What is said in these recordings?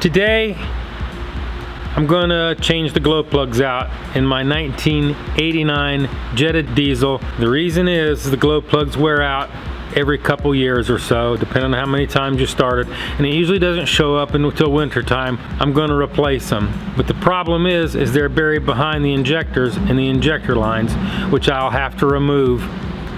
Today, I'm gonna change the glow plugs out in my 1989 Jetta Diesel. The reason is the glow plugs wear out every couple years or so, depending on how many times you started, and it usually doesn't show up until winter time. I'm going to replace them, but the problem is they're buried behind the injectors and the injector lines, which I'll have to remove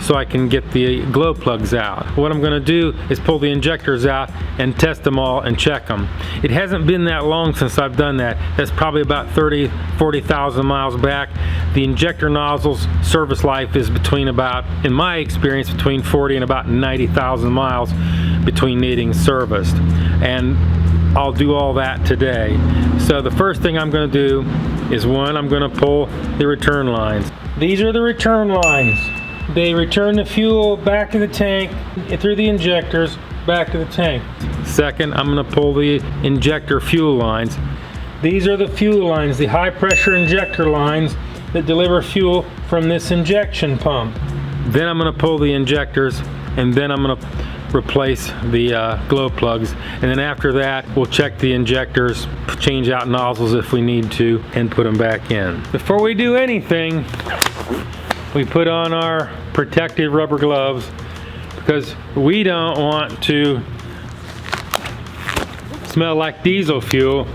so I can get the glow plugs out. What I'm going to do is pull the injectors out and test them all and check them. It hasn't been that long since I've done that. That's probably about 40,000 miles back. The injector nozzles service life is between about, in my experience, between 40 and about 90,000 miles between needing serviced. And I'll do all that today. So the first thing I'm going to do is, one, I'm going to pull the return lines. These are the return lines. They return the fuel back to the tank, through the injectors, back to the tank. Second, I'm going to pull the injector fuel lines. These are the fuel lines, the high pressure injector lines that deliver fuel from this injection pump. Then I'm going to pull the injectors, and then I'm going to replace the glow plugs. And then after that, we'll check the injectors, change out nozzles if we need to, and put them back in. Before we do anything, we put on our protective rubber gloves because we don't want to smell like diesel fuel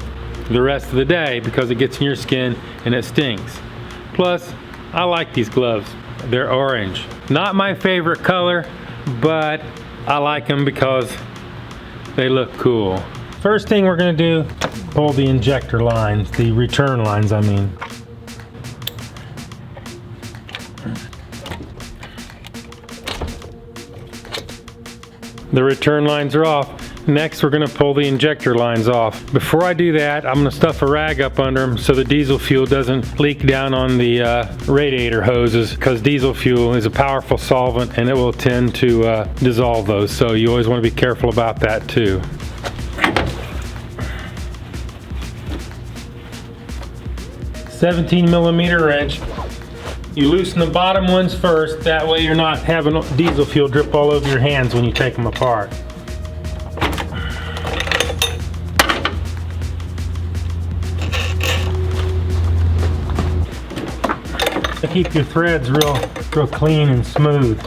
the rest of the day because it gets in your skin and it stinks. Plus, I like these gloves. They're orange. Not my favorite color, but I like them because they look cool. First thing we're gonna do, pull the injector lines, the return lines, I mean. The return lines are off. Next, we're going to pull the injector lines off. Before I do that, I'm going to stuff a rag up under them so the diesel fuel doesn't leak down on the radiator hoses, because diesel fuel is a powerful solvent and it will tend to dissolve those. So you always want to be careful about that too. $17mm wrench. You loosen the bottom ones first, that way you're not having diesel fuel drip all over your hands when you take them apart. Keep your threads real clean and smooth,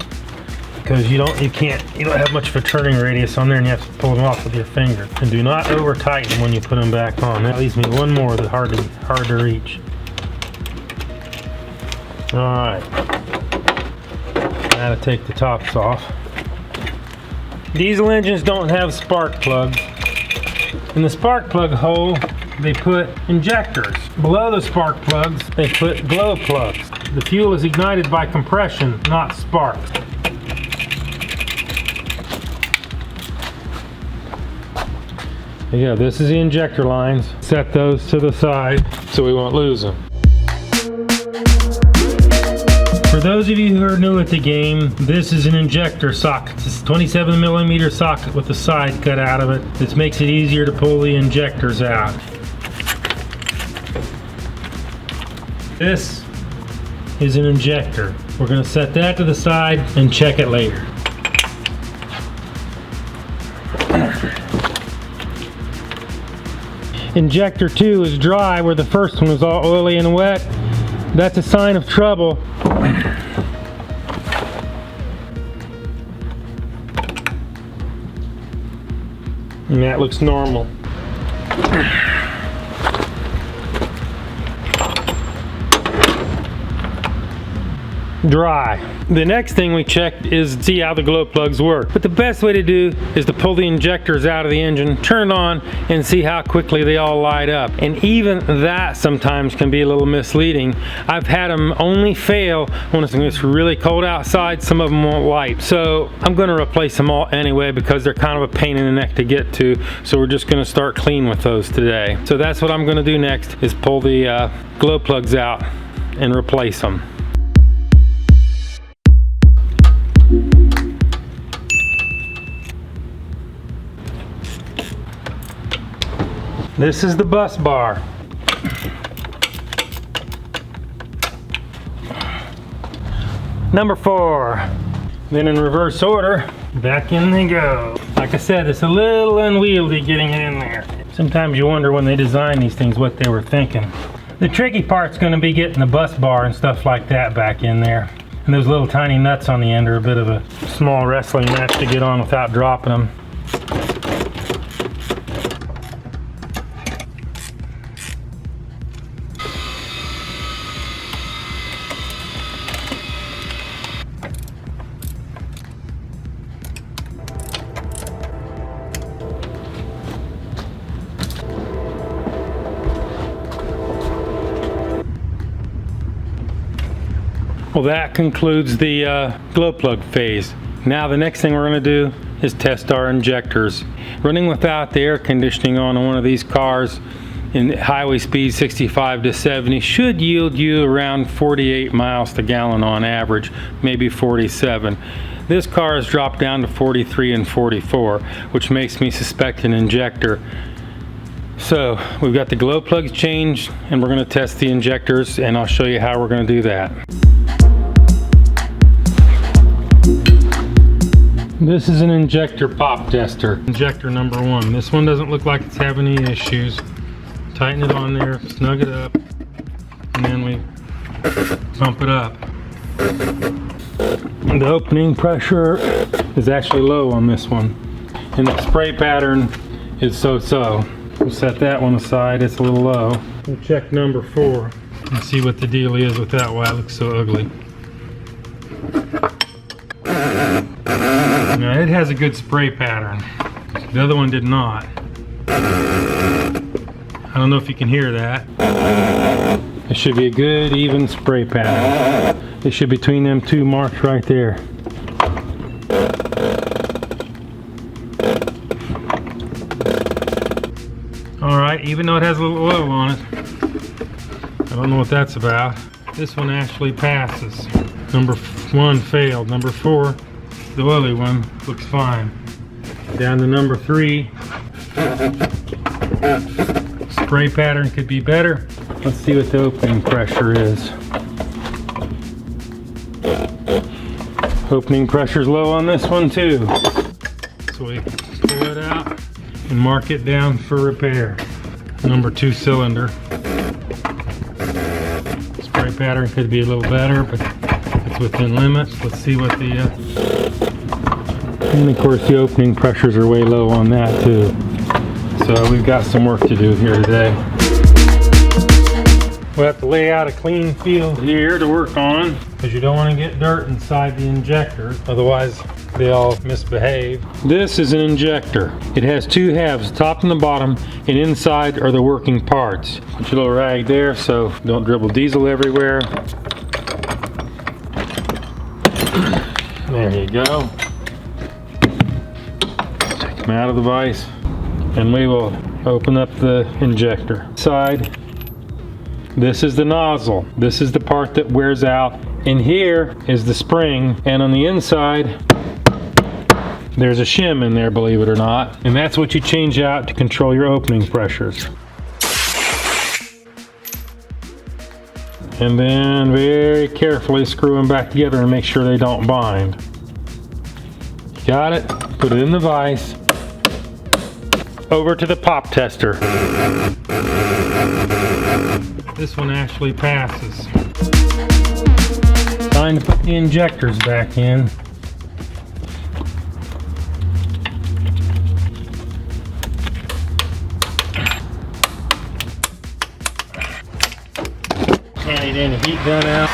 because you don't have much of a turning radius on there, and you have to pull them off with your finger. And do not over tighten when you put them back on. That leaves me one more that's hard to reach. Alright, now to take the tops off. Diesel engines don't have spark plugs. In the spark plug hole, they put injectors. Below the spark plugs, they put glow plugs. The fuel is ignited by compression, not sparks. Yeah, this is the injector lines. Set those to the side so we won't lose them. For those of you who are new at the game, this is an injector socket. It's a 27mm socket with the side cut out of it. This makes it easier to pull the injectors out. This is an injector. We're going to set that to the side and check it later. Injector 2 is dry where the first one was all oily and wet. That's a sign of trouble. And that looks normal. Dry. The next thing we check is see how the glow plugs work. But the best way to do is to pull the injectors out of the engine, turn it on, and see how quickly they all light up. And even that sometimes can be a little misleading. I've had them only fail when it's really cold outside. Some of them won't light. So I'm going to replace them all anyway because they're kind of a pain in the neck to get to. So we're just going to start clean with those today. So that's what I'm going to do next, is pull the glow plugs out and replace them. This is the bus bar. Number 4. Then in reverse order, Back in they go. Like I said, it's a little unwieldy getting it in there. Sometimes you wonder when they design these things what they were thinking. The tricky part's going to be getting the bus bar and stuff like that back in there. And those little tiny nuts on the end are a bit of a small wrestling match to get on without dropping them. Well, that concludes the glow plug phase. Now the next thing we're going to do is test our injectors. Running without the air conditioning on one of these cars in highway speed 65 to 70 should yield you around 48 miles to gallon on average, maybe 47. This car has dropped down to 43 and 44, which makes me suspect an injector. So we've got the glow plugs changed and we're going to test the injectors, and I'll show you how we're going to do that. This is an injector pop tester. Injector number 1. This one doesn't look like it's having any issues. Tighten it on there, snug it up, and then we pump it up. And the opening pressure is actually low on this one. And the spray pattern is so-so. We'll set that one aside, it's a little low. We'll check number 4 and see what the deal is with that, why it looks so ugly. Now it has a good spray pattern. The other one did not. I don't know if you can hear that. It should be a good even spray pattern. It should be between them two marks right there. Alright, even though it has a little oil on it. I don't know what that's about. This one actually passes. Number 1 failed. Number 4, the oily one, looks fine. Down to number 3. Spray pattern could be better. Let's see what the opening pressure is. Opening pressure's low on this one too. So we pull it out and mark it down for repair. Number 2 cylinder. Spray pattern could be a little better, but it's within limits. Let's see what the and of course the opening pressures are way low on that too. So we've got some work to do here today. We'll have to lay out a clean field here to work on, because you don't want to get dirt inside the injector, otherwise they all misbehave. This is an injector. It has 2 halves, top and the bottom, and inside are the working parts. Put your little rag there so don't dribble diesel everywhere. There you go. Take them out of the vise, and we will open up the injector. Side. This is the nozzle. This is the part that wears out. And here is the spring, and on the inside there's a shim in there, believe it or not. And that's what you change out to control your opening pressures. And then very carefully screw them back together and make sure they don't bind. Got it? Put it in the vise. Over to the pop tester. This one actually passes. Time to put the injectors back in. Can't need any heat gun out.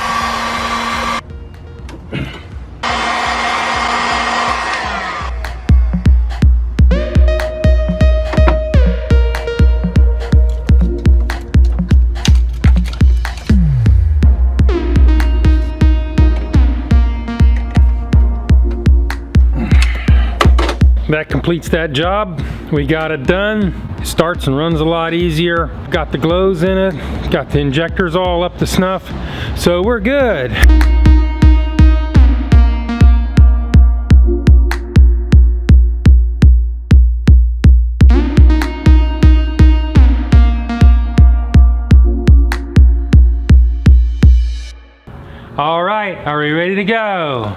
That completes that job. We got it done. It starts and runs a lot easier. Got the glows in it. Got the injectors all up to snuff. So we're good. All right, are we ready to go?